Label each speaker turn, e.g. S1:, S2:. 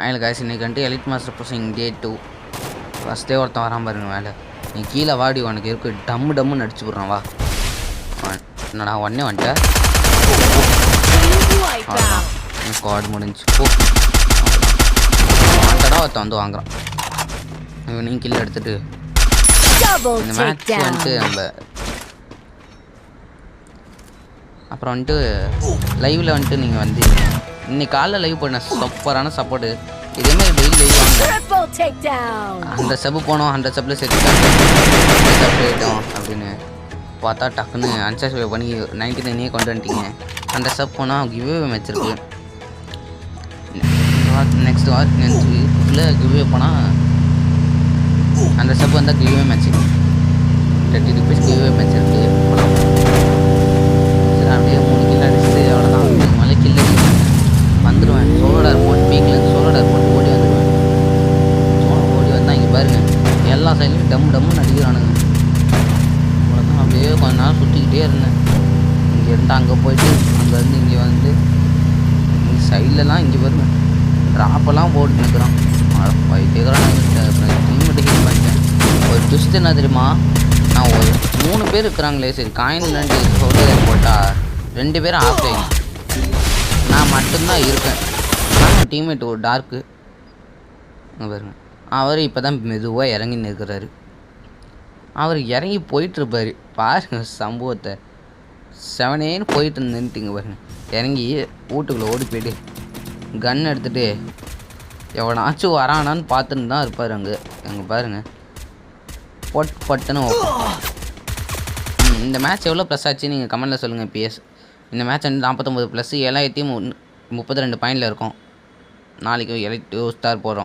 S1: அதில் காசு இன்றைக்கி வந்துட்டு எலிட் மாஸ்டர் புஷிங் டே 2 ஃபஸ்ட்டே ஒருத்தன் வரான் பாருங்க மேலே. நீ கீழே வாடி உனக்கு இருக்கு டம்மு டம்முன்னு அடிச்சு போடுறான் வா. என்னடா உடனே வந்துட்டேன் அவ்வளோதான் ஸ்குவாட் முடிஞ்சு போ. வாண்டடா ஒருத்தன் வந்து வாங்குறான். இவனையும் கீழே எடுத்துகிட்டு இந்த மேட்ச் வந்துட்டு நம்ம அப்புறம் வந்துட்டு லைவில் வந்துட்டு நீங்கள் வந்து இன்னைக்கு காலைல லைவ் பண்ண சூப்பரான சப்போர்ட்டு இதேமாதிரி டெய்லி லைவ் வாங்க. அந்த சப்பு போனோம் 100 சப்பில் சேர்த்துட்டோம் அப்படின்னு பார்த்தா டக்குன்னு அன்சப்ஸ்கிரைப் பண்ணி 99 கொண்டு வந்துட்டீங்க. அந்த சப் போனால் கிவ்வே மேட்ச் இருக்குது. நெக்ஸ்ட் வீக்கில் கிவ்வே போனால் அந்த சப் வந்தால் கிவ்வே மேட்ச் 30 rupees கிவ்வே மேட்ச் இருக்குது. சரி அப்படியே 3 கிலோ அடிச்சுட்டு அவ்வளோதான் மலை கில்லு வந்துடுவேன். சோலோடார் போட்டு பீக்லேருந்து சோலோடார் போட்டு ஓடி வந்துடுவேன். ஓடி வந்தால் இங்கே பாருங்கள் எல்லா சைட்லையும் டம்முன்னு அடிக்கிறானுங்க. அவ்வளோதான் அப்படியே கொஞ்ச நேரம் சுற்றிக்கிட்டே இருந்தேன். இங்கேருந்து அங்கே போயிட்டு அங்கேருந்து இங்கே வந்து இங்கே சைட்லலாம் இங்கே பாருங்க ட்ராப்பெல்லாம் போட்டு நிற்கிறான். போயிட்டே இருக்கிறான். டீமெட்டு ஹீட் பண்ணிட்டேன். ஒரு ட்விஸ்ட் என்ன தெரியுமா, நான் ஒரு 3 பேர் இருக்கிறாங்களே சரி காயின்லேருந்து சோலோடார் போட்டால் 2 பேரும் ஆஃப்லைன் நான் மட்டும்தான் இருக்கேன். ஆனால் டீம்மேட் ஒரு டார்க்கு பாருங்க அவர் இப்போ தான் மெதுவாக இறங்கி நிற்கிறாரு. அவர் இறங்கி போயிட்டுருப்பார் பாருங்க சம்பவத்தை. 7 போயிட்டு நின்றுட்டிங்க பாருங்க. இறங்கி வீட்டுக்குள்ளே ஓடி போய்ட்டு கன் எடுத்துகிட்டு எவனாச்சும் வரானான்னு பார்த்துன்னு தான் இருப்பார் அங்கே பாருங்கள் பட்டுன்னு இந்த மேட்ச் எவ்வளோ ப்ளஸ் ஆச்சு நீங்கள் கமெண்டில் சொல்லுங்கள். பிஎஸ் இந்த மேட்ச் வந்து 49 ப்ளஸ் 7032 பாயிண்டில் இருக்கும். நாளைக்கு 2 ஸ்டார் போடுறோம்.